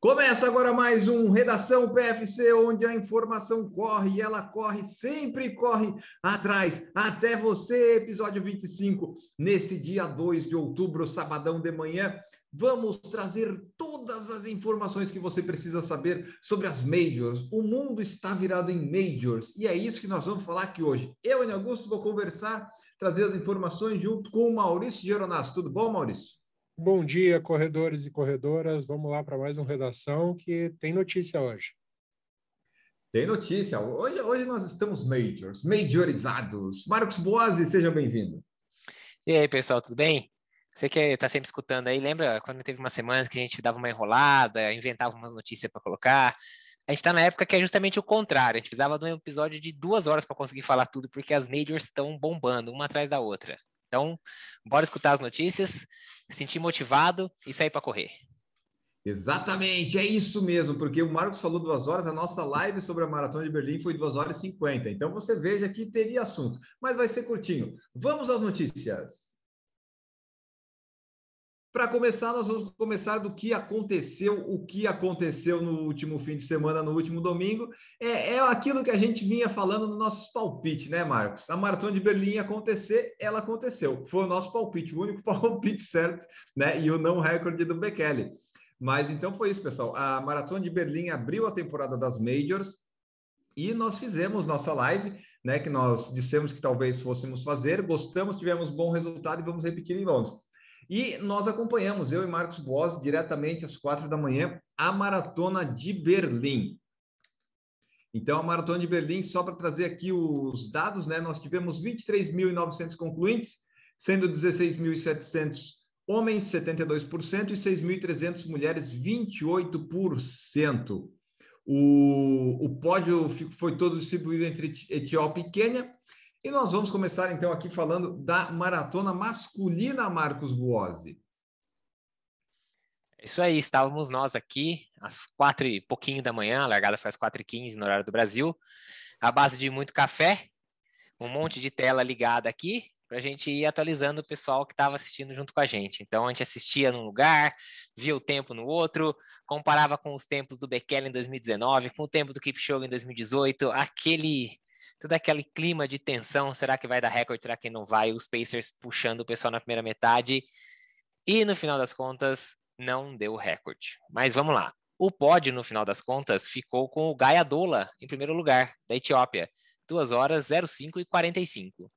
Começa agora mais um Redação PFC, onde a informação corre e ela corre, sempre corre atrás, até você, episódio 25. Nesse dia 2 de outubro, sabadão de manhã, vamos trazer todas as informações que você precisa saber sobre as Majors. O mundo está virado em Majors e é isso que nós vamos falar aqui hoje. Eu, Enio Augusto, vou conversar, trazer as informações junto com o Maurício Geronasso. Tudo bom, Maurício? Bom dia, corredores e corredoras. Vamos lá para mais uma redação que tem notícia hoje. Tem notícia. Hoje nós estamos majorizados. Marcos Boazzi, seja bem-vindo. E aí, pessoal, tudo bem? Você que está sempre escutando aí, lembra quando teve umas semanas que a gente dava uma enrolada, inventava umas notícias para colocar? A gente está na época que é justamente o contrário. A gente precisava de um episódio de 2 horas para conseguir falar tudo, porque as majors estão bombando, uma atrás da outra. Então, bora escutar as notícias, se sentir motivado e sair para correr. Exatamente, é isso mesmo, porque o Marcos falou 2 horas, a nossa live sobre a Maratona de Berlim foi 2 horas e 50, então você veja que teria assunto, mas vai ser curtinho. Vamos às notícias. Para começar, nós vamos começar do que aconteceu, o que aconteceu no último fim de semana, no último domingo, é aquilo que a gente vinha falando nos nossos palpites, né, Marcos? A Maratona de Berlim ia acontecer, ela aconteceu, foi o nosso palpite, o único palpite certo, né, e o não recorde do Bekele. Mas então foi isso, pessoal. A Maratona de Berlim abriu a temporada das Majors e nós fizemos nossa live, né, que nós dissemos que talvez fôssemos fazer, gostamos, tivemos bom resultado e vamos repetir em Londres. E nós acompanhamos, eu e Marcos Boas, diretamente às 4 da manhã, a Maratona de Berlim. Então, a Maratona de Berlim, só para trazer aqui os dados, né, nós tivemos 23.900 concluintes, sendo 16.700 homens, 72%, e 6.300 mulheres, 28%. O pódio foi todo distribuído entre Etiópia e Quênia. E nós vamos começar, então, aqui falando da maratona masculina, Marcos Buozzi. Isso aí, estávamos nós aqui às 4 e pouquinho da manhã, a largada foi às 4h15 no horário do Brasil, à base de muito café, um monte de tela ligada aqui, para a gente ir atualizando o pessoal que estava assistindo junto com a gente. Então, a gente assistia num lugar, via o tempo no outro, comparava com os tempos do Bekele em 2019, com o tempo do Kipchoge em 2018, todo aquele clima de tensão, será que vai dar recorde, será que não vai? Os Pacers puxando o pessoal na primeira metade, e no final das contas, não deu recorde. Mas vamos lá. O pódio, no final das contas, ficou com o Guy Adola em primeiro lugar, da Etiópia. 2 horas, 05 e 45.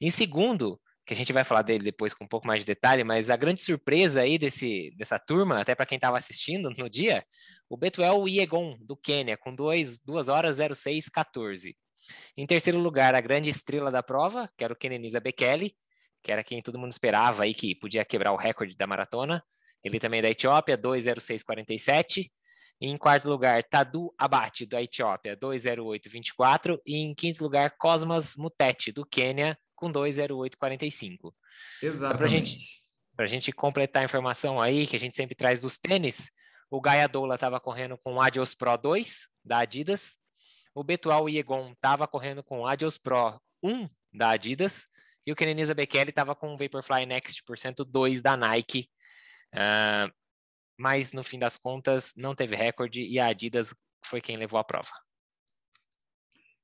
Em segundo, que a gente vai falar dele depois com um pouco mais de detalhe, mas a grande surpresa aí dessa turma, até para quem estava assistindo no dia, o Betuel Yegon, do Quênia, com 2 horas, 06 e 14. Em terceiro lugar, a grande estrela da prova, que era o Kenenisa Bekele, que era quem todo mundo esperava aí que podia quebrar o recorde da maratona. Ele também é da Etiópia, 2:06:47. E em quarto lugar, Tadu Abate, da Etiópia, 2:08:24. E em quinto lugar, Cosmas Mutete, do Quênia, com 2:08:45. Exatamente. Só para a gente completar a informação aí, que a gente sempre traz dos tênis, o Guy Adola estava correndo com o Adios Pro 2, da Adidas. O Betuel Yegon estava correndo com o Adios Pro 1, da Adidas. E o Kenenisa Bekele estava com o Vaporfly Next por 102 da Nike. Mas no fim das contas não teve recorde e a Adidas foi quem levou a prova.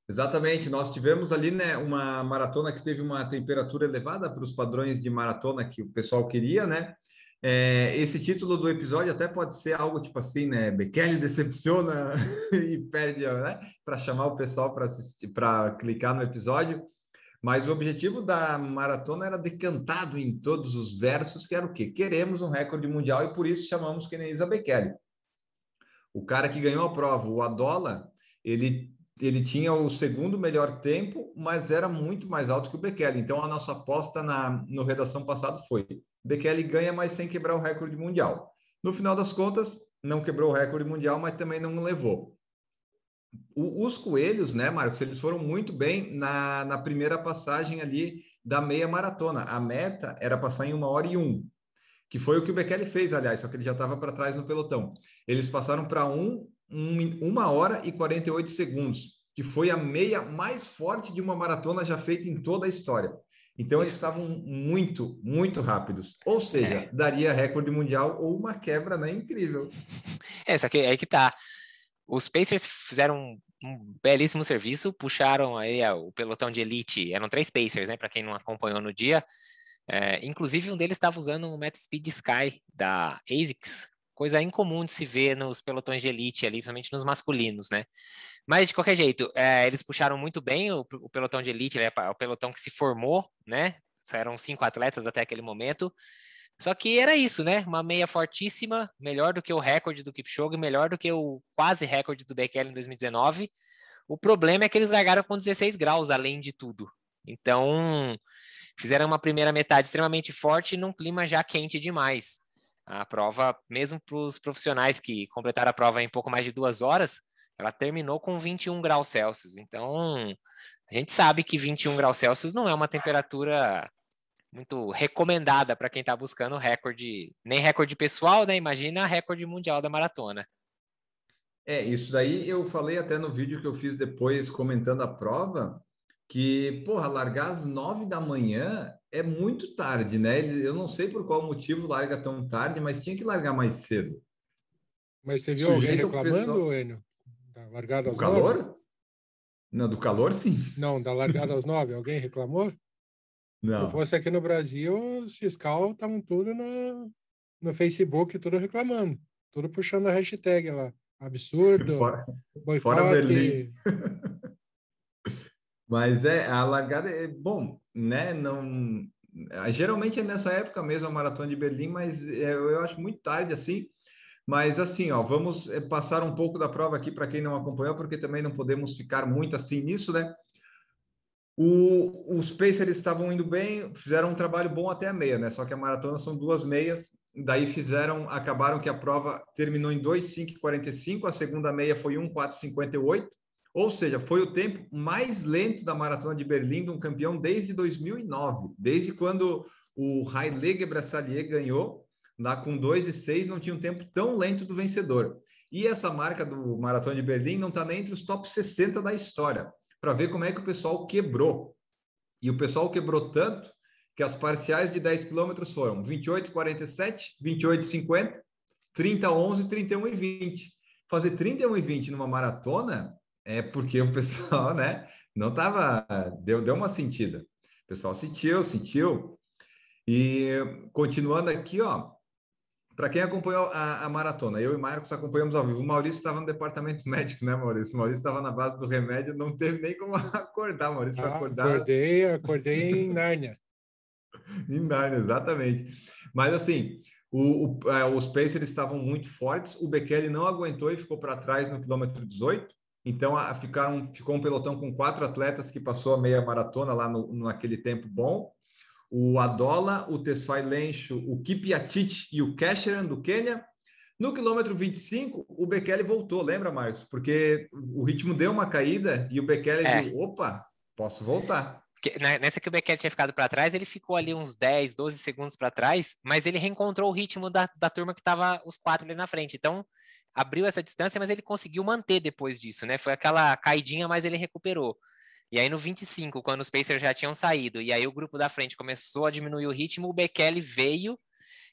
Exatamente, nós tivemos ali, né, uma maratona que teve uma temperatura elevada para os padrões de maratona que o pessoal queria, né? Esse título do episódio até pode ser algo tipo assim, né? Bekele decepciona e perde, né? Para chamar o pessoal para assistir, para clicar no episódio. Mas o objetivo da maratona era decantado em todos os versos, que era o quê? Queremos um recorde mundial e por isso chamamos Kenenisa Bekele. O cara que ganhou a prova, o Adola, ele tinha o segundo melhor tempo, mas era muito mais alto que o Bekele. Então, a nossa aposta no redação passado foi: Bekele ganha, mas sem quebrar o recorde mundial. No final das contas, não quebrou o recorde mundial, mas também não levou. Os coelhos, né, Marcos, eles foram muito bem na primeira passagem ali da meia maratona. A meta era passar em 1h01, que foi o que o Bekele fez, aliás, só que ele já estava para trás no pelotão. Eles passaram para 1h48, que foi a meia mais forte de uma maratona já feita em toda a história. Então, eles Isso. estavam muito, muito rápidos. Ou seja, daria recorde mundial ou uma quebra, né? Incrível. Só que aí que tá. Os Pacers fizeram um belíssimo serviço, puxaram aí o pelotão de elite, eram 3 Pacers, né, para quem não acompanhou no dia. Inclusive, um deles estava usando um Meta Speed Sky da ASICS, coisa incomum de se ver nos pelotões de elite ali, principalmente nos masculinos, né? Mas, de qualquer jeito, eles puxaram muito bem o pelotão de elite, o pelotão que se formou, né? Eram 5 atletas até aquele momento. Só que era isso, né? Uma meia fortíssima, melhor do que o recorde do Kipchoge, melhor do que o quase recorde do Bekele em 2019. O problema é que eles largaram com 16 graus, além de tudo. Então, fizeram uma primeira metade extremamente forte num clima já quente demais. A prova, mesmo para os profissionais que completaram a prova em pouco mais de 2 horas, ela terminou com 21 graus Celsius. Então, a gente sabe que 21 graus Celsius não é uma temperatura muito recomendada para quem está buscando recorde, nem recorde pessoal, né? Imagina recorde mundial da maratona. Isso daí eu falei até no vídeo que eu fiz depois comentando a prova, que, porra, largar às 9 da manhã é muito tarde, né? Eu não sei por qual motivo larga tão tarde, mas tinha que largar mais cedo. Mas você viu alguém Sujeito ao reclamando, pessoal. Enio? Da largada O às 9? calor? Não, do calor, sim. Não, da largada às 9. Alguém reclamou? Se Não. fosse aqui no Brasil, os fiscal estavam tudo no Facebook, tudo reclamando. Tudo puxando a hashtag lá. Absurdo, Fora Berlim. boicote. Mas a largada é bom, né? Não, geralmente é nessa época mesmo a Maratona de Berlim, mas eu acho muito tarde assim. Mas assim, ó, vamos passar um pouco da prova aqui para quem não acompanhou, porque também não podemos ficar muito assim nisso, né? Os Pacers estavam indo bem, fizeram um trabalho bom até a meia, né? Só que a maratona são 2 meias, daí acabaram que a prova terminou em 2:5:45, a segunda meia foi 1:4:58, ou seja, foi o tempo mais lento da maratona de Berlim, de um campeão desde 2009, desde quando o Haile Gebrselassie ganhou, lá com 2:06, não tinha um tempo tão lento do vencedor. E essa marca do Maratona de Berlim não está nem entre os top 60 da história, para ver como é que o pessoal quebrou. E o pessoal quebrou tanto que as parciais de 10 quilômetros foram 28:47, 28:50, 30:11, 31:20. Fazer 31:20 numa maratona é porque o pessoal, né, não tava, deu uma sentida. O pessoal sentiu. E continuando aqui, ó, para quem acompanhou a maratona, eu e Marcos acompanhamos ao vivo. O Maurício estava no departamento médico, né, Maurício? O Maurício estava na base do remédio, não teve nem como acordar, Maurício, para acordar. Acordei em Nárnia. Em Nárnia, exatamente. Mas assim, os Pacers estavam muito fortes, o Bekele não aguentou e ficou para trás no quilômetro 18. Então ficou um pelotão com 4 atletas que passou a meia maratona lá naquele tempo bom. O Adola, o Tesfaye Lencho, o Kipyatit e o Kecheran do Quênia. No quilômetro 25, o Bekele voltou, lembra, Marcos? Porque o ritmo deu uma caída e o Bekele viu, opa, posso voltar. Nessa que o Bekele tinha ficado para trás, ele ficou ali uns 10, 12 segundos para trás, mas ele reencontrou o ritmo da turma que estava os 4 ali na frente. Então, abriu essa distância, mas ele conseguiu manter depois disso, né? Foi aquela caidinha, mas ele recuperou. E aí no 25, quando os Pacers já tinham saído, e aí o grupo da frente começou a diminuir o ritmo, o Bekele veio,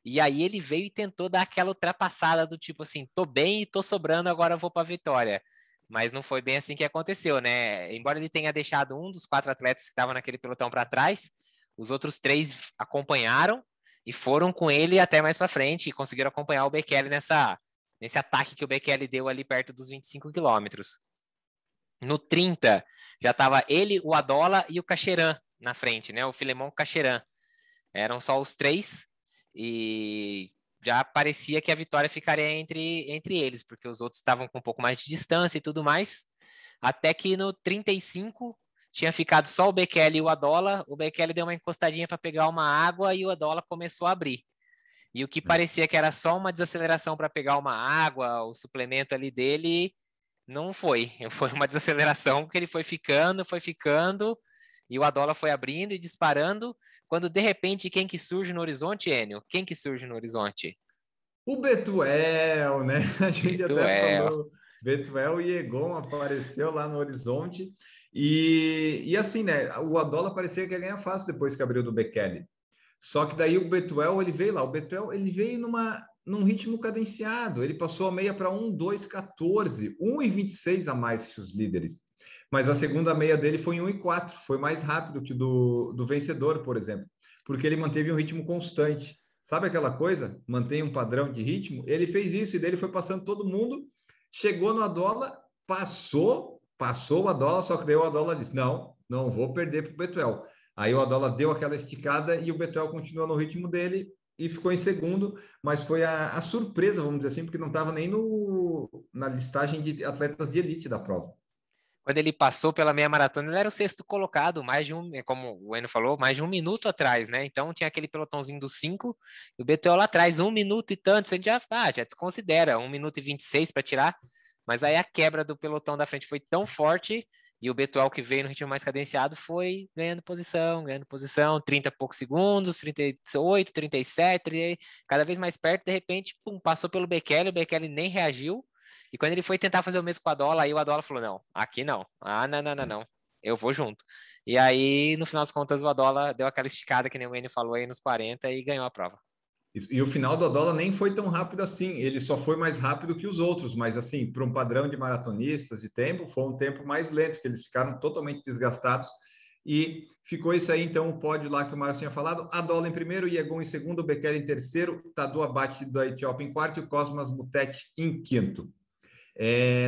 e aí ele veio e tentou dar aquela ultrapassada do tipo assim, tô bem e tô sobrando, agora vou para a vitória. Mas não foi bem assim que aconteceu, né? Embora ele tenha deixado um dos 4 atletas que estavam naquele pelotão para trás, os outros 3 acompanharam e foram com ele até mais para frente e conseguiram acompanhar o Bekele nesse ataque que o Bekele deu ali perto dos 25 quilômetros. No 30, já estava ele, o Adola e o Cacheran na frente, né? O Filemon Cacheran. Eram só os 3 e já parecia que a vitória ficaria entre eles, porque os outros estavam com um pouco mais de distância e tudo mais. Até que no 35 tinha ficado só o Bekele e o Adola. O Bekele deu uma encostadinha para pegar uma água e o Adola começou a abrir. E o que parecia que era só uma desaceleração para pegar uma água, o suplemento ali dele, não foi. Foi uma desaceleração porque ele foi ficando, e o Adola foi abrindo e disparando, quando de repente quem que surge no horizonte, Enio? Quem que surge no horizonte? O Betuel, né? A gente Betuel. até falou, Betuel e Egon apareceu lá no horizonte. E assim, né? O Adola parecia que ia ganhar fácil depois que abriu do Bekele. Só que daí o Betuel, ele veio lá. O Betuel, ele veio num ritmo cadenciado. Ele passou a meia para 1,2,14, 1,26 a mais que os líderes. Mas a segunda meia dele foi em 1,4. Foi mais rápido que do vencedor, por exemplo. Porque ele manteve um ritmo constante. Sabe aquela coisa? Mantém um padrão de ritmo? Ele fez isso e daí ele foi passando todo mundo. Chegou no Adola, passou o Adola, só que daí o Adola disse, não vou perder para o Betuel. Aí o Adola deu aquela esticada e o Betuel continuou no ritmo dele e ficou em segundo, mas foi a surpresa, vamos dizer assim, porque não estava nem na listagem de atletas de elite da prova. Quando ele passou pela meia maratona, ele era o sexto colocado, como o Enio falou, mais de 1 minuto atrás, né? Então tinha aquele pelotãozinho dos 5, e o Betuel lá atrás, 1 minuto e tanto, você já desconsidera, 1 minuto e 26 para tirar, mas aí a quebra do pelotão da frente foi tão forte, e o Betuel que veio no ritmo mais cadenciado foi ganhando posição, 30 e poucos segundos, 38, 37, cada vez mais perto, de repente, passou pelo Bekele, o Bekele nem reagiu. E quando ele foi tentar fazer o mesmo com a Adola, aí o Adola falou, não, aqui não. Não. Eu vou junto. E aí, no final das contas, o Adola deu aquela esticada que nem o Enio falou aí nos 40 e ganhou a prova. E o final do Adola nem foi tão rápido assim, ele só foi mais rápido que os outros, mas assim, para um padrão de maratonistas de tempo, foi um tempo mais lento, que eles ficaram totalmente desgastados. E ficou isso aí, então, o pódio lá que o Márcio tinha falado, Adola em primeiro, Yegon em segundo, Bekele em terceiro, Tadu Abate da Etiópia em quarto e o Cosmas Mutete em quinto.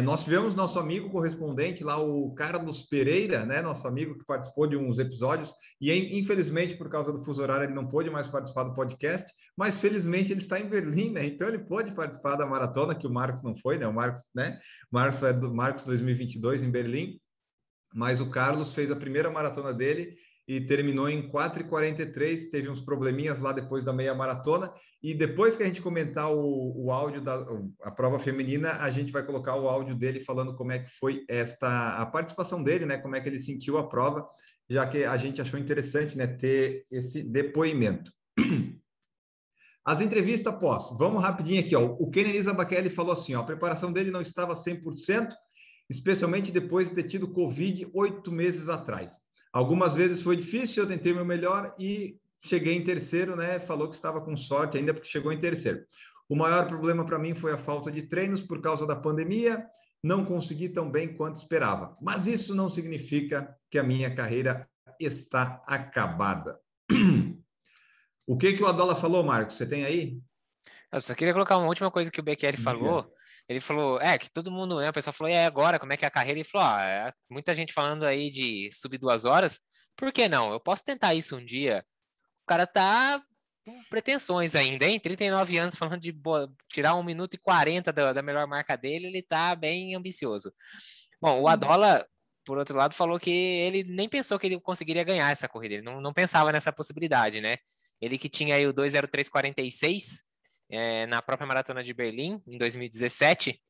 Nós tivemos nosso amigo correspondente lá, o Carlos Pereira, né, nosso amigo que participou de uns episódios, e infelizmente, por causa do fuso horário, ele não pôde mais participar do podcast, mas felizmente ele está em Berlim, né, então ele pôde participar da maratona, que o Marcos não foi, né, o Marcos, né, Marcos é do Marcos 2022 em Berlim, mas o Carlos fez a primeira maratona dele e terminou em 4h43, teve uns probleminhas lá depois da meia maratona, e depois que a gente comentar o áudio a prova feminina, a gente vai colocar o áudio dele falando como é que foi a participação dele, né, como é que ele sentiu a prova, já que a gente achou interessante, né, ter esse depoimento. As entrevistas pós, vamos rapidinho aqui, ó. O Kenenisa Zabakeli falou assim, ó, a preparação dele não estava 100%, especialmente depois de ter tido Covid 8 meses atrás. Algumas vezes foi difícil, eu tentei meu melhor e cheguei em terceiro, né? Falou que estava com sorte ainda porque chegou em terceiro. O maior problema para mim foi a falta de treinos por causa da pandemia, não consegui tão bem quanto esperava. Mas isso não significa que a minha carreira está acabada. O que o Adola falou, Marcos? Você tem aí? Eu só queria colocar uma última coisa que o Bekele falou. Ele falou, que todo mundo, né? O pessoal falou, agora, como é que é a carreira? Ele falou, muita gente falando aí de subir 2 horas. Por que não? Eu posso tentar isso um dia. O cara tá com pretensões ainda, hein? 39 anos falando de tirar 1 minuto e 40 da melhor marca dele, ele tá bem ambicioso. Bom, o Adola, por outro lado, falou que ele nem pensou que ele conseguiria ganhar essa corrida. Ele não pensava nessa possibilidade, né? Ele que tinha aí o 2:03:46 na própria Maratona de Berlim, em 2017,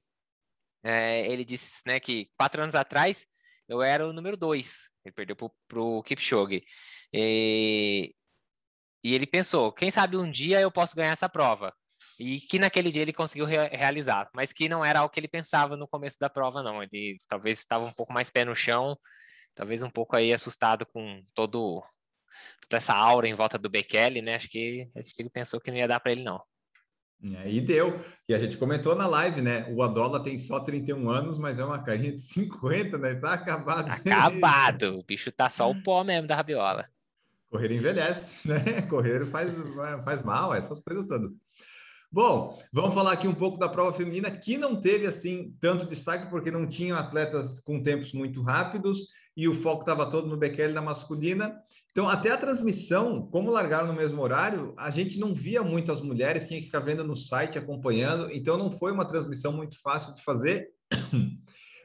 ele disse, né, que 4 anos atrás eu era o número 2, ele perdeu para o Kipchoge. E ele pensou, quem sabe um dia eu posso ganhar essa prova. E que naquele dia ele conseguiu realizar, mas que não era algo que ele pensava no começo da prova, não. Ele talvez estava um pouco mais pé no chão, talvez um pouco aí assustado com toda essa aura em volta do Bekele, né? Acho que ele pensou que não ia dar para ele, não. E deu. E a gente comentou na live, né? O Adola tem só 31 anos, mas é uma carinha de 50, né? Tá acabado. Acabado. O bicho tá só o pó mesmo da rabiola. Correr envelhece, né? Correr faz mal, essas coisas todas. Bom, vamos falar aqui um pouco da prova feminina, que não teve, assim, tanto destaque, porque não tinham atletas com tempos muito rápidos e o foco estava todo no Bekele na masculina. Então, até a transmissão, como largaram no mesmo horário, a gente não via muito as mulheres, tinha que ficar vendo no site, acompanhando. Então, não foi uma transmissão muito fácil de fazer.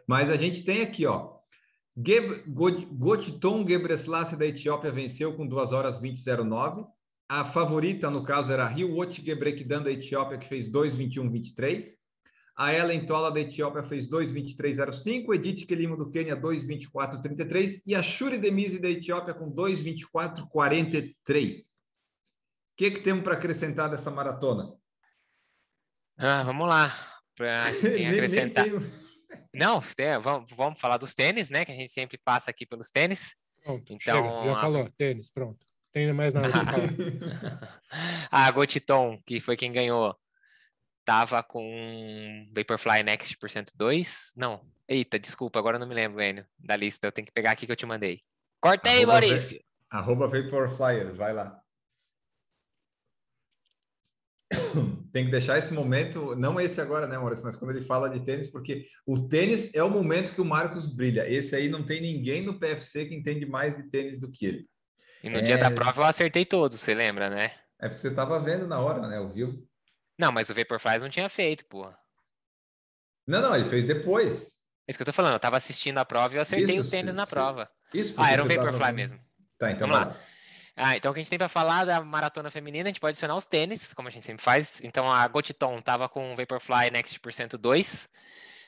Mas a gente tem aqui, ó, Gotiton Gebreselassie da Etiópia venceu com 2h20:09. A favorita, no caso, era a Hiwot Gebrekidan da Etiópia, que fez 2:21:23. A Ellen Tola da Etiópia fez 2:23:05. Edith Kelimo do Quênia, 2:24:33. E a Shuri Demise da Etiópia com 2:24:43. O que temos para acrescentar dessa maratona? Vamos lá. Tem acrescentar. Não, vamos falar dos tênis, né? Que a gente sempre passa aqui pelos tênis. Pronto, Então, chega, já falou. Tênis, pronto. Tem mais nada para falar. A Gotiton, que foi quem ganhou, tava com Vaporfly Next por 102. Não, eita, desculpa, agora eu não me lembro, Enio, da lista. Eu tenho que pegar aqui que eu te mandei. Corta aí, Maurício! @Vaporflyers, vai lá. Tem que deixar esse momento, não esse agora, né, Maurício, mas quando ele fala de tênis, porque o tênis é o momento que o Marcos brilha. Esse aí não tem ninguém no PFC que entende mais de tênis do que ele. E no dia da prova eu acertei todos, você lembra, né? É porque você estava vendo na hora, né? Ouviu? Não, mas o Vaporfly não tinha feito, pô. Não, ele fez depois. É isso que eu tô falando, eu tava assistindo a prova e eu acertei os tênis na prova. Isso, era um Vaporfly mesmo. Tá, então vamos vai lá. Então o que a gente tem para falar da maratona feminina, a gente pode adicionar os tênis, como a gente sempre faz. Então a Gotiton tava com o Vaporfly Next por 102.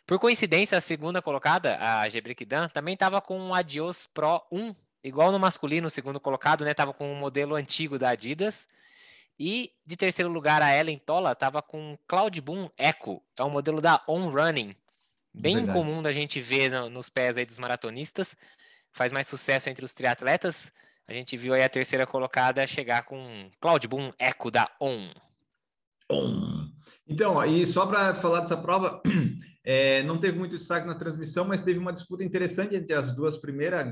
Por coincidência, a segunda colocada, a Gebrek-Dan, também tava com o Adios Pro 1, igual no masculino, o segundo colocado, né? Tava com o modelo antigo da Adidas. E de terceiro lugar, a Ellen Tola tava com o Cloudboom Echo, é um modelo da On Running. Bem comum da gente ver nos pés aí dos maratonistas. Faz mais sucesso entre os triatletas. A gente viu aí a terceira colocada chegar com Cloudboom Echo da On. Então, e só para falar dessa prova, não teve muito destaque na transmissão, mas teve uma disputa interessante entre as duas primeiras,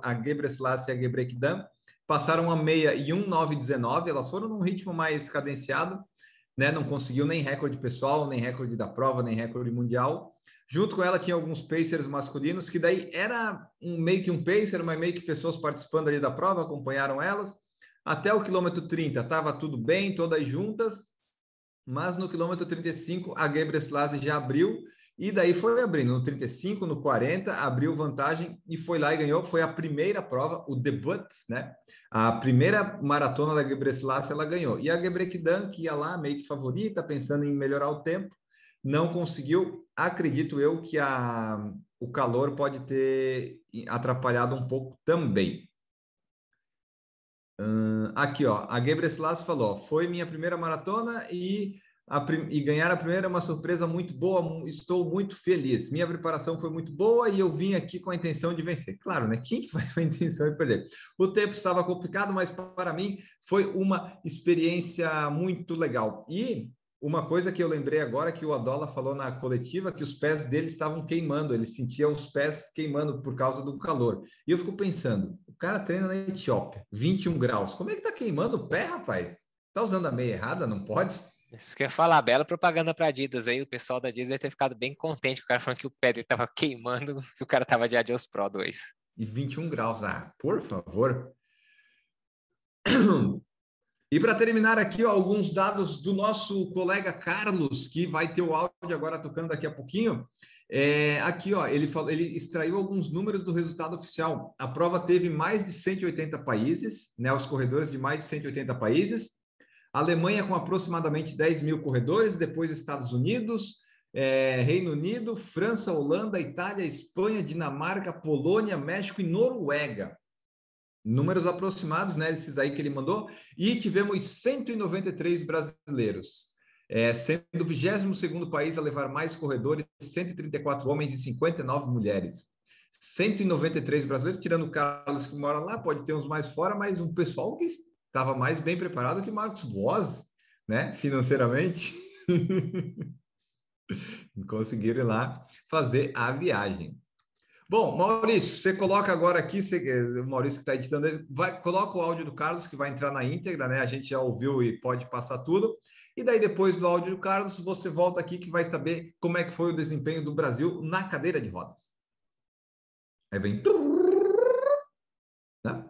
a Gebrselassie e a Gebrek-Dan. Passaram a meia e 1:9:19, elas foram num ritmo mais cadenciado, né? Não conseguiu nem recorde pessoal, nem recorde da prova, nem recorde mundial. Junto com ela tinha alguns pacers masculinos, que daí era meio que um pacer, mas meio que pessoas participando ali da prova, acompanharam elas. Até o quilômetro 30 estava tudo bem, todas juntas, mas no quilômetro 35 a Gebrselassie já abriu, e daí foi abrindo, no 35, no 40, abriu vantagem e foi lá e ganhou. Foi a primeira prova, o debut, né? A primeira maratona da Gebrselassie ela ganhou. E a Gebrek-Dan, que ia lá meio que favorita, pensando em melhorar o tempo, não conseguiu. Acredito eu que o calor pode ter atrapalhado um pouco também. Aqui, ó, a Gebrselassie falou, foi minha primeira maratona e ganhar a primeira é uma surpresa muito boa, estou muito feliz. Minha preparação foi muito boa e eu vim aqui com a intenção de vencer. Claro, né? Quem que vai com a intenção de perder? O tempo estava complicado, mas para mim foi uma experiência muito legal. E uma coisa que eu lembrei agora, que o Adola falou na coletiva, que os pés dele estavam queimando, ele sentia os pés queimando por causa do calor. E eu fico pensando, o cara treina na Etiópia, 21 graus, como é que tá queimando o pé, rapaz? Tá usando a meia errada? Não pode? Isso que eu ia falar, bela propaganda para Adidas aí, o pessoal da Adidas deve ter ficado bem contente com o cara falando que o pé dele tava queimando, que o cara tava de Adios Pro 2. E 21 graus, por favor. E para terminar aqui, ó, alguns dados do nosso colega Carlos, que vai ter o áudio agora tocando daqui a pouquinho. Aqui, ó, ele extraiu alguns números do resultado oficial. A prova teve mais de 180 países, né, os corredores de mais de 180 países. A Alemanha com aproximadamente 10 mil corredores, depois Estados Unidos, Reino Unido, França, Holanda, Itália, Espanha, Dinamarca, Polônia, México e Noruega. Números aproximados, né, esses aí que ele mandou, e tivemos 193 brasileiros, sendo o 22º país a levar mais corredores, 134 homens e 59 mulheres. 193 brasileiros, tirando o Carlos que mora lá, pode ter uns mais fora, mas um pessoal que estava mais bem preparado que Marcos Boas, né, financeiramente, conseguiram ir lá fazer a viagem. Bom, Maurício, você coloca agora aqui, o Maurício que está editando, coloca o áudio do Carlos, que vai entrar na íntegra, né? A gente já ouviu e pode passar tudo. E daí, depois do áudio do Carlos, você volta aqui que vai saber como é que foi o desempenho do Brasil na cadeira de rodas. Aí vem... Né?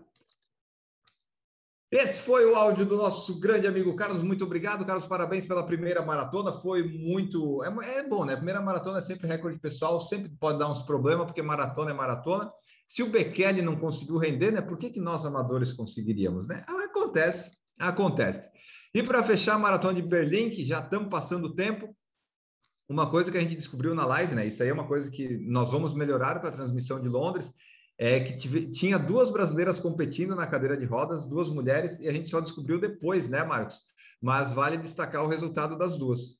Esse foi o áudio do nosso grande amigo Carlos. Muito obrigado, Carlos. Parabéns pela primeira maratona. Foi muito... É bom, né? A primeira maratona é sempre recorde pessoal. Sempre pode dar uns problemas, porque maratona é maratona. Se o Bekele não conseguiu render, né? Por que nós, amadores, conseguiríamos, né? Acontece, acontece. E para fechar a maratona de Berlim, que já estamos passando o tempo, uma coisa que a gente descobriu na live, né? Isso aí é uma coisa que nós vamos melhorar com a transmissão de Londres, que tinha duas brasileiras competindo na cadeira de rodas, duas mulheres, e a gente só descobriu depois, né, Marcos? Mas vale destacar o resultado das duas.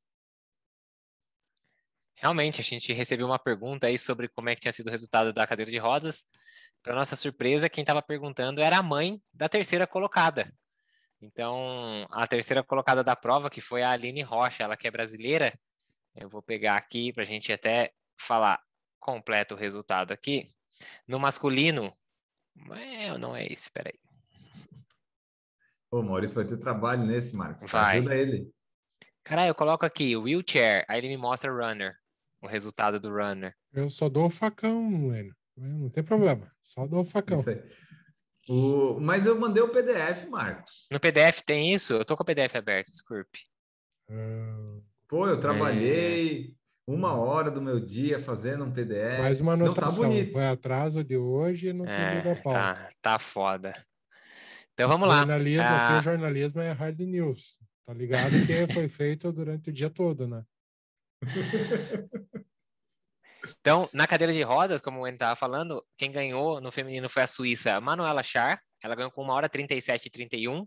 Realmente, a gente recebeu uma pergunta aí sobre como é que tinha sido o resultado da cadeira de rodas. Para nossa surpresa, quem estava perguntando era a mãe da terceira colocada. Então, a terceira colocada da prova, que foi a Aline Rocha, ela que é brasileira. Eu vou pegar aqui para a gente até falar completo o resultado aqui. No masculino, não é esse, peraí. Ô, Maurício vai ter trabalho nesse, Marcos. Vai. Ajuda ele. Cara, eu coloco aqui wheelchair, aí ele me mostra runner, o resultado do runner. Eu só dou o facão, Leno. Não tem problema. Só dou o facão. Isso aí. Mas eu mandei o PDF, Marcos. No PDF tem isso? Eu tô com o PDF aberto, desculpe. Pô, eu trabalhei 1 hora do meu dia fazendo um PDF. Mais uma Não, tá anotação. bonito. Foi atraso de hoje e não tem lido a pauta. Tá foda. Então vamos lá. Jornalismo, aqui o jornalismo é hard news. Tá ligado que foi feito durante o dia todo, né? Então, na cadeira de rodas, como o Wayne estava falando, quem ganhou no feminino foi a suíça Manuela Schär. Ela ganhou com 1h37:31.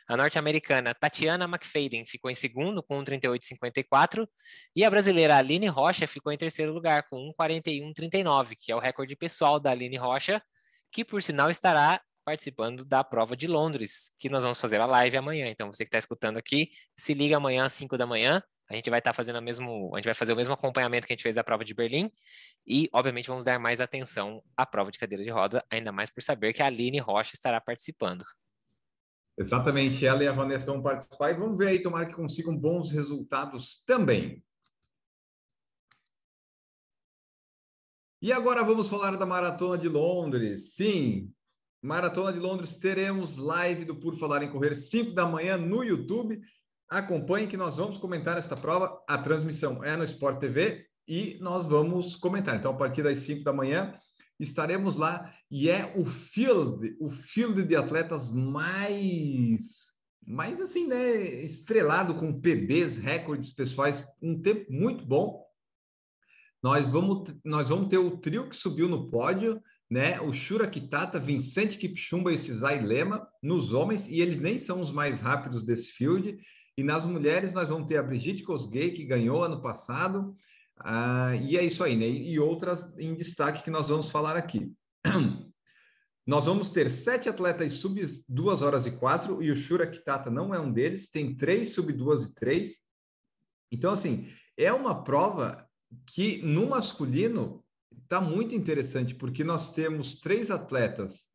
A norte-americana Tatiana McFadden ficou em segundo com 1:38:54. E a brasileira Aline Rocha ficou em terceiro lugar com 1:41:39, que é o recorde pessoal da Aline Rocha, que por sinal estará participando da prova de Londres, que nós vamos fazer a live amanhã. Então, você que está escutando aqui, se liga amanhã às 5 da manhã. A gente vai estar fazendo a gente vai fazer o mesmo acompanhamento que a gente fez da prova de Berlim e, obviamente, vamos dar mais atenção à prova de cadeira de roda, ainda mais por saber que a Aline Rocha estará participando. Exatamente, ela e a Vanessa vão participar e vamos ver aí, tomara que consigam bons resultados também. E agora vamos falar da Maratona de Londres. Sim, Maratona de Londres, teremos live do Por Falar em Correr, 5 da manhã no YouTube. Acompanhe que nós vamos comentar esta prova. A transmissão é no Sport TV e nós vamos comentar. Então, a partir das 5 da manhã, estaremos lá e é o field de atletas mais assim, né, estrelado, com PBs, recordes pessoais, um tempo muito bom. Nós vamos ter o trio que subiu no pódio, né? O Shura Kitata, Vincent Kipchumba e Cesar Lema nos homens, e eles nem são os mais rápidos desse field. E nas mulheres nós vamos ter a Brigitte Kosgei, que ganhou ano passado, e é isso aí, né? E outras em destaque que nós vamos falar aqui. Nós vamos ter 7 atletas sub 2h04, e o Shura Kitata não é um deles, tem 3 sub 2h03. Então, assim, é uma prova que no masculino está muito interessante, porque nós temos 3 atletas,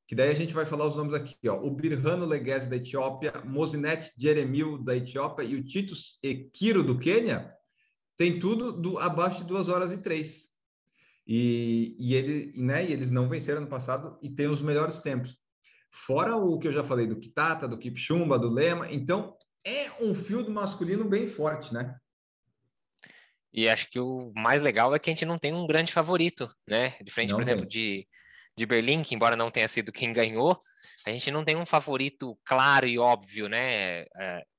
que daí a gente vai falar os nomes aqui, ó, o Birhanu Leghese da Etiópia, Mozinet Jeremil da Etiópia e o Titus Ekiro do Quênia, tem tudo abaixo de 2h03. E eles não venceram no passado e têm os melhores tempos. Fora o que eu já falei do Kitata, do Kipchumba, do Lema. Então, é um field masculino bem forte, né? E acho que o mais legal é que a gente não tem um grande favorito, né? Diferente, por exemplo, de Berlim, que embora não tenha sido quem ganhou, a gente não tem um favorito claro e óbvio, né?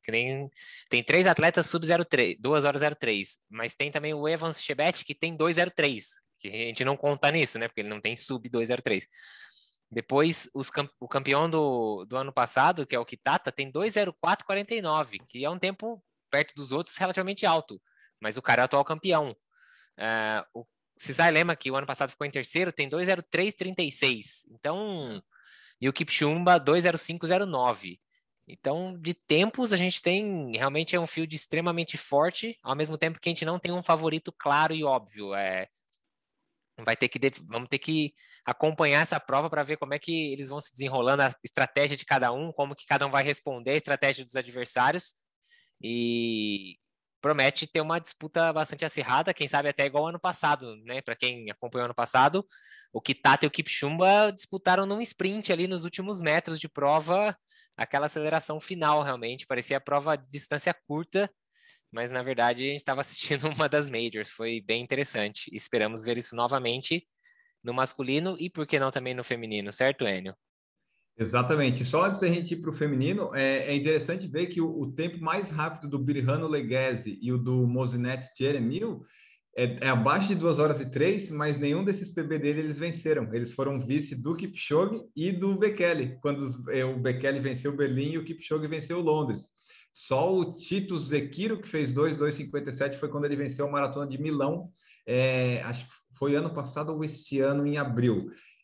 Que nem tem 3 atletas sub 2h03, mas tem também o Evans Chebet, que tem 2h03, que a gente não conta nisso, né? Porque ele não tem sub 2h03. Depois, o campeão do ano passado, que é o Kitata, tem 2:04:49, que é um tempo perto dos outros relativamente alto, mas o cara é o atual campeão. O Cesar Lema, que o ano passado ficou em terceiro, tem 2:03:36. Então, e o Kipchumba 2:05:09. Então, de tempos, a gente tem realmente um field extremamente forte, ao mesmo tempo que a gente não tem um favorito claro e óbvio. Vamos ter que acompanhar essa prova para ver como é que eles vão se desenrolando, a estratégia de cada um, como que cada um vai responder a estratégia dos adversários. E promete ter uma disputa bastante acirrada, quem sabe até igual ano passado, né? Para quem acompanhou ano passado, o Kitata e o Kipchumba disputaram num sprint ali nos últimos metros de prova, aquela aceleração final realmente, parecia a prova de distância curta, mas na verdade a gente estava assistindo uma das majors, foi bem interessante. Esperamos ver isso novamente no masculino e por que não também no feminino, certo, Enio? Exatamente. Só antes da gente ir para o feminino, é interessante ver que o tempo mais rápido do Birhanu Leghese e o do Mozinet Jeremil é abaixo de 2h03, mas nenhum desses PB dele eles venceram. Eles foram vice do Kipchoge e do Bekele, quando o Bekele venceu Berlim e o Kipchoge venceu Londres. Só o Tito Zequiro, que fez 2:57, foi quando ele venceu a Maratona de Milão, acho que foi ano passado ou esse ano, em abril.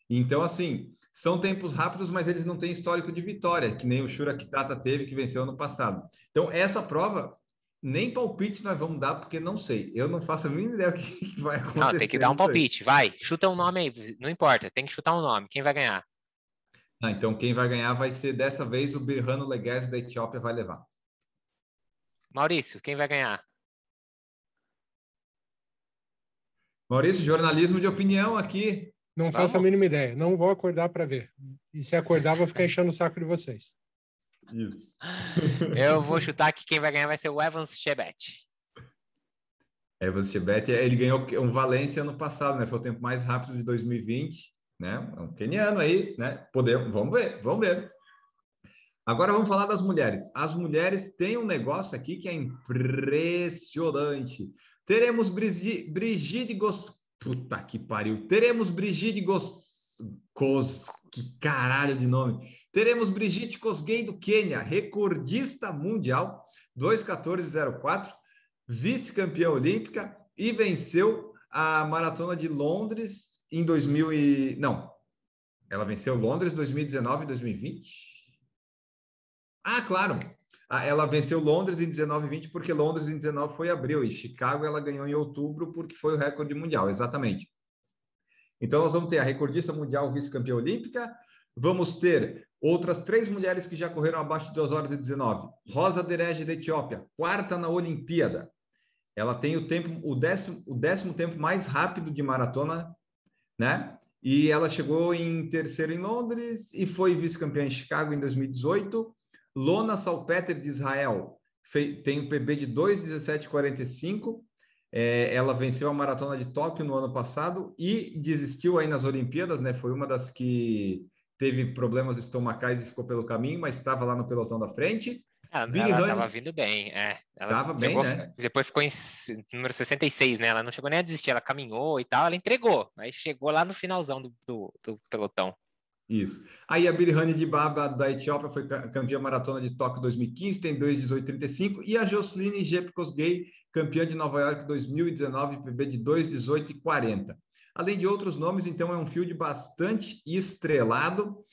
Então, assim, são tempos rápidos, mas eles não têm histórico de vitória, que nem o Shura Kitata teve, que venceu ano passado. Então, essa prova, nem palpite nós vamos dar, porque não sei. Eu não faço a mínima ideia do que vai acontecer. Não, tem que dar um palpite. Vai, chuta um nome aí. Não importa, tem que chutar um nome. Quem vai ganhar? Então, quem vai ganhar vai ser, dessa vez, o Birhanu Leges da Etiópia vai levar. Maurício, quem vai ganhar? Maurício, jornalismo de opinião aqui. Não faço a mínima ideia. Não vou acordar para ver. E se acordar, vou ficar enchendo o saco de vocês. Isso. Eu vou chutar que quem vai ganhar vai ser o Evans Chebet. Evans Chebet, ele ganhou um Valência ano passado, né? Foi o tempo mais rápido de 2020, né? Um queniano aí, né? Vamos ver. Agora vamos falar das mulheres. As mulheres têm um negócio aqui que é impressionante. Teremos Brigide Puta que pariu. Teremos Brigide que caralho de nome. Teremos Brigitte Kosgei do Quênia, recordista mundial, 2:14:04, vice-campeã olímpica e venceu a Maratona de Londres em 2000 Não, ela venceu Londres 2019 e 2020. Ah, claro. Ela venceu Londres em 19 e 20 porque Londres em 19 foi abril e Chicago ela ganhou em outubro porque foi o recorde mundial, exatamente. Então nós vamos ter a recordista mundial, vice-campeã olímpica, vamos ter outras 3 mulheres que já correram abaixo de 2:19. Rosa Derege da Etiópia, 4ª na Olimpíada. Ela tem o décimo tempo mais rápido de maratona, né? E ela chegou em 3º em Londres e foi vice-campeã em Chicago em 2018. Lona Salpeter de Israel tem um PB de 2:17:45. Ela venceu a Maratona de Tóquio no ano passado e desistiu aí nas Olimpíadas, né? Foi uma das que teve problemas estomacais e ficou pelo caminho, mas estava lá no pelotão da frente. Ela estava vindo bem, Ela estava bem, né? Depois ficou em número 66, né? Ela não chegou nem a desistir, ela caminhou e tal, ela entregou, mas chegou lá no finalzão do pelotão. Isso. Aí a Birhanu de Baba da Etiópia foi campeã maratona de Tóquio 2015, tem 2:18:35, e a Jocelyne Jepkosgei, campeã de Nova York 2019, PB de 2:18:40. Além de outros nomes, então é um field bastante estrelado.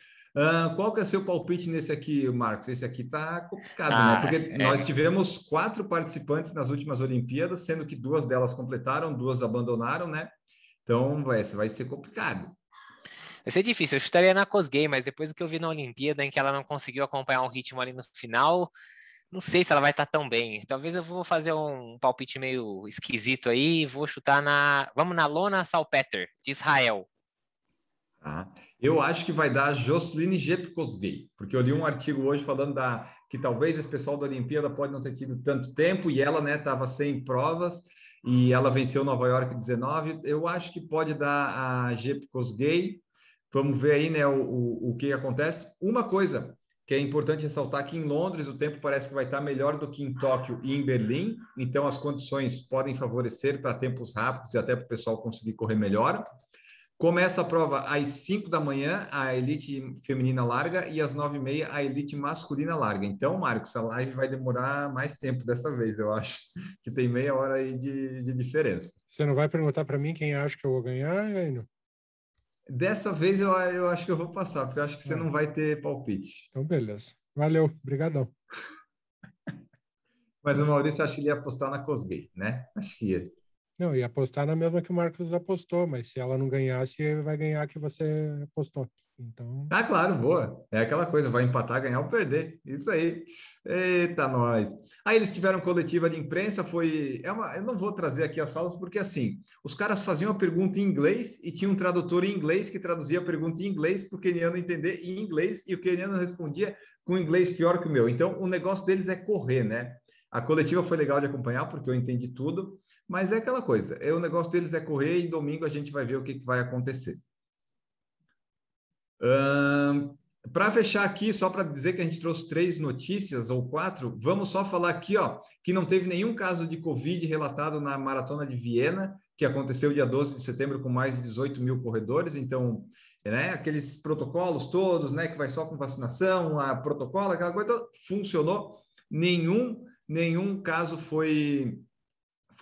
Qual que é o seu palpite nesse aqui, Marcos? Esse aqui tá complicado, né? Porque nós tivemos 4 participantes nas últimas Olimpíadas, sendo que 2 delas completaram, 2 abandonaram, né? Então vai ser complicado. Vai ser difícil, eu chutaria na Kosgei, mas depois do que eu vi na Olimpíada, em que ela não conseguiu acompanhar um ritmo ali no final, não sei se ela vai estar tão bem. Talvez eu vou fazer um palpite meio esquisito aí e vou chutar vamos na Lona Salpeter, de Israel. Eu acho que vai dar Jocelyne Jepkosgei, porque eu li um artigo hoje falando que talvez esse pessoal da Olimpíada pode não ter tido tanto tempo e ela, né, estava sem provas e ela venceu Nova York 19. Eu acho que pode dar a Jepkosgei. Vamos ver aí, né, o que acontece. Uma coisa que é importante ressaltar, que em Londres o tempo parece que vai estar melhor do que em Tóquio e em Berlim, então as condições podem favorecer para tempos rápidos e até para o pessoal conseguir correr melhor. Começa a prova às 5 da manhã, a elite feminina larga, e às 9:30 a elite masculina larga. Então, Marcos, a live vai demorar mais tempo dessa vez, eu acho que tem meia hora aí de diferença. Você não vai perguntar para mim quem acha que eu vou ganhar, Aino? Dessa vez eu acho que eu vou passar, porque eu acho que você não vai ter palpite. Então, beleza. Valeu, brigadão. Mas o Maurício, acho que ele ia apostar na Kosgei, né? Acho que ia. Não, ia apostar na mesma que o Marcos apostou, mas se ela não ganhasse, vai ganhar a que você apostou. Então... claro, boa. É aquela coisa, vai empatar, ganhar ou perder. Isso aí. Eita, nós. Aí eles tiveram coletiva de imprensa, eu não vou trazer aqui as falas, porque assim, os caras faziam a pergunta em inglês e tinha um tradutor em inglês que traduzia a pergunta em inglês para o queniano entender em inglês, e o queniano respondia com inglês pior que o meu. Então, o negócio deles é correr, né? A coletiva foi legal de acompanhar, porque eu entendi tudo, mas é aquela coisa, o negócio deles é correr e domingo a gente vai ver o que vai acontecer. Para fechar aqui, só para dizer que a gente trouxe 3 notícias ou 4, vamos só falar aqui, que não teve nenhum caso de Covid relatado na Maratona de Viena, que aconteceu dia 12 de setembro com mais de 18 mil corredores. Então, né, aqueles protocolos todos, né, que vai só com vacinação, a protocolo, aquela coisa, funcionou. nenhum caso foi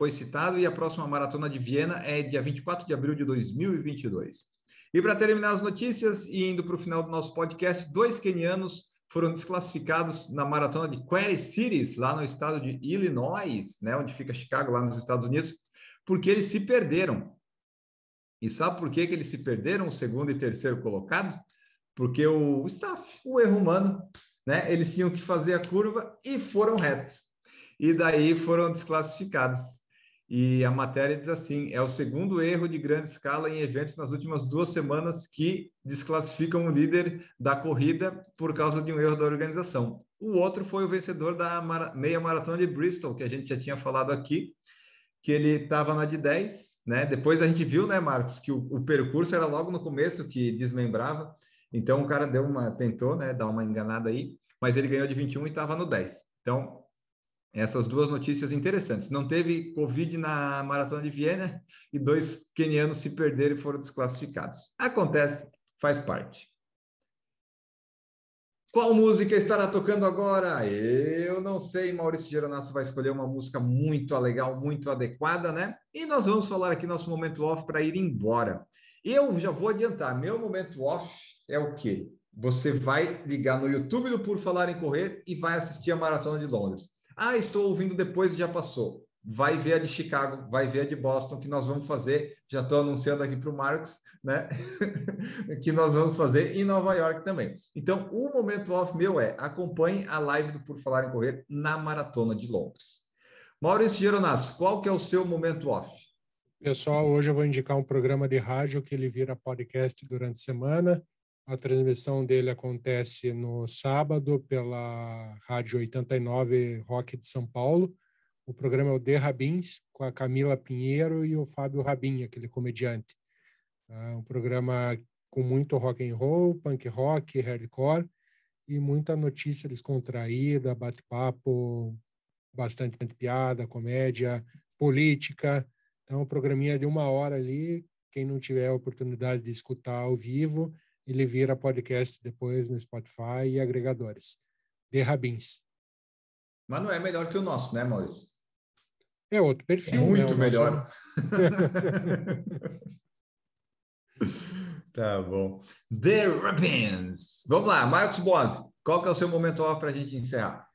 citado, e a próxima maratona de Viena é dia 24 de abril de 2022. E para terminar as notícias e indo para o final do nosso podcast, 2 quenianos foram desclassificados na maratona de Quad Cities, lá no estado de Illinois, né, onde fica Chicago, lá nos Estados Unidos, porque eles se perderam. E sabe por que eles se perderam, o segundo e terceiro colocado? Porque o staff, o erro humano, né, eles tinham que fazer a curva e foram reto. E daí foram desclassificados. E a matéria diz assim, é o segundo erro de grande escala em eventos nas últimas 2 semanas que desclassificam o líder da corrida por causa de um erro da organização. O outro foi o vencedor da meia maratona de Bristol, que a gente já tinha falado aqui, que ele estava na de 10, né? Depois a gente viu, né, Marcos, que o percurso era logo no começo que desmembrava. Então o cara tentou, né, dar uma enganada aí, mas ele ganhou de 21 e estava no 10. Então, essas 2 notícias interessantes. Não teve Covid na Maratona de Viena e 2 quenianos se perderam e foram desclassificados. Acontece, faz parte. Qual música estará tocando agora? Eu não sei, Maurício Geronasso vai escolher uma música muito legal, muito adequada, né? E nós vamos falar aqui nosso momento off para ir embora. Eu já vou adiantar, meu momento off é o quê? Você vai ligar no YouTube do Por Falar em Correr e vai assistir a Maratona de Londres. Ah, estou ouvindo depois e já passou. Vai ver a de Chicago, vai ver a de Boston, que nós vamos fazer. Já estou anunciando aqui para o Marcos, né? que nós vamos fazer em Nova York também. Então, o momento off meu é acompanhe a live do Por Falar em Correr na Maratona de Londres. Maurício Geronasso, qual que é o seu momento off? Pessoal, hoje eu vou indicar um programa de rádio que ele vira podcast durante a semana. A transmissão dele acontece no sábado pela Rádio 89 Rock de São Paulo. O programa é o The Rabins, com a Camila Pinheiro e o Fábio Rabin, aquele comediante. É um programa com muito rock and roll, punk rock, hardcore e muita notícia descontraída, bate-papo, bastante piada, comédia, política. Então, um programinha de 1 hora ali. Quem não tiver a oportunidade de escutar ao vivo, ele vira podcast depois no Spotify e agregadores. The Rabins. Mas não é melhor que o nosso, né, Maurício? É outro perfil, muito né? melhor. Tá bom. The Rabins. Vamos lá, Marcos Boas, qual que é o seu momento off para a gente encerrar?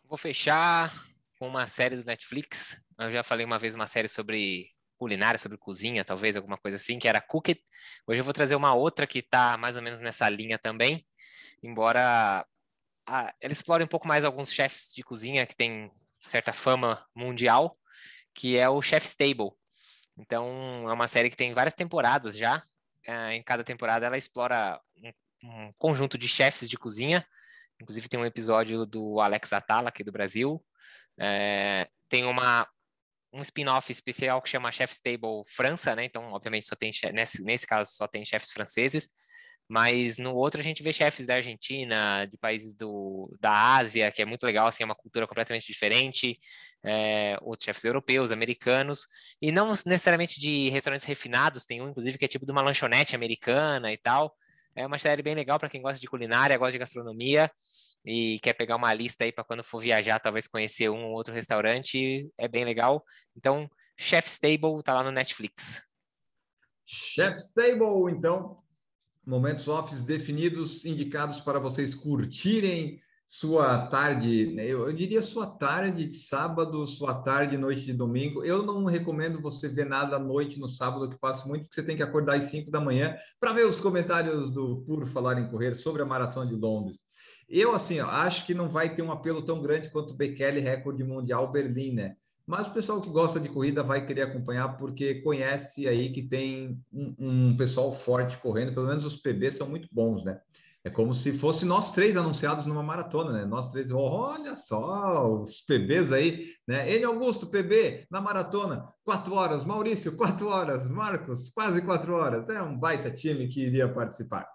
Vou fechar com uma série do Netflix. Eu já falei uma vez uma série sobre culinária, sobre cozinha, talvez, alguma coisa assim, que era Cooked. Hoje eu vou trazer uma outra que está mais ou menos nessa linha também, embora ela explore um pouco mais alguns chefes de cozinha que têm certa fama mundial, que é o Chef's Table. Então, é uma série que tem várias temporadas já. Em cada temporada ela explora um conjunto de chefes de cozinha. Inclusive tem um episódio do Alex Atala, aqui do Brasil. Tem um spin-off especial que chama Chef's Table França, né? Então, obviamente, só tem nesse caso só tem chefes franceses, mas no outro a gente vê chefes da Argentina, de países da Ásia, que é muito legal, assim, é uma cultura completamente diferente, outros chefes europeus, americanos, e não necessariamente de restaurantes refinados, tem um, inclusive, que é tipo de uma lanchonete americana e tal. É uma série bem legal para quem gosta de culinária, gosta de gastronomia, e quer pegar uma lista aí para quando for viajar, talvez conhecer um ou outro restaurante, é bem legal. Então, Chef's Table tá lá no Netflix. Chef's Table, então, momentos offs definidos, indicados para vocês curtirem sua tarde, eu diria sua tarde de sábado, sua tarde, noite de domingo. Eu não recomendo você ver nada à noite no sábado, que passa muito, porque você tem que acordar às 5 da manhã para ver os comentários do Por Falar em Correr sobre a Maratona de Londres. Eu, assim, acho que não vai ter um apelo tão grande quanto o Bekele Recorde Mundial Berlim, né? Mas o pessoal que gosta de corrida vai querer acompanhar porque conhece aí que tem um pessoal forte correndo, pelo menos os PBs são muito bons, né? É como se fosse nós 3 anunciados numa maratona, né? Nós 3, olha só, os PBs aí, né? Ele Augusto, PB, na maratona, 4 horas, Maurício, 4 horas, Marcos, quase 4 horas. É um baita time que iria participar.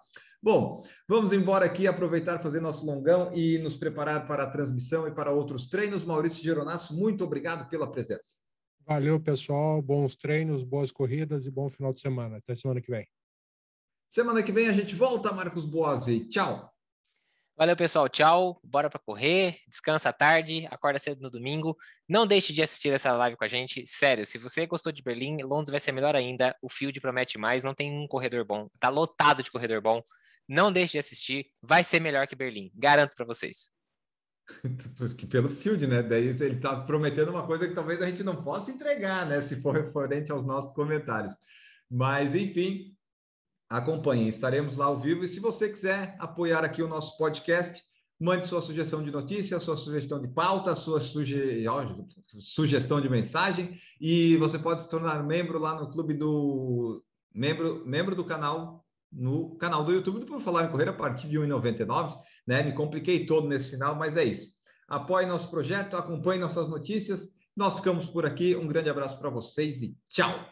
Bom, vamos embora aqui, aproveitar, fazer nosso longão e nos preparar para a transmissão e para outros treinos. Maurício Geronasso, muito obrigado pela presença. Valeu, pessoal. Bons treinos, boas corridas e bom final de semana. Até semana que vem. Semana que vem a gente volta, Marcos Boazzi. Tchau. Valeu, pessoal. Tchau. Bora para correr. Descansa à tarde. Acorda cedo no domingo. Não deixe de assistir essa live com a gente. Sério, se você gostou de Berlim, Londres vai ser melhor ainda. O field promete mais. Não tem um corredor bom. Tá lotado de corredor bom. Não deixe de assistir. Vai ser melhor que Berlim. Garanto para vocês. Que pelo field, né? Daí ele tá prometendo uma coisa que talvez a gente não possa entregar, né? Se for referente aos nossos comentários. Mas, enfim, acompanhem. Estaremos lá ao vivo. E se você quiser apoiar aqui o nosso podcast, mande sua sugestão de notícia, sua sugestão de pauta, sua sugestão de mensagem. E você pode se tornar membro lá no clube do... Membro do canal, no canal do YouTube do Por Falar em Correr, a partir de R$ 1,99, né? Me compliquei todo nesse final, mas é isso. Apoie nosso projeto, acompanhe nossas notícias. Nós ficamos por aqui. Um grande abraço para vocês e tchau!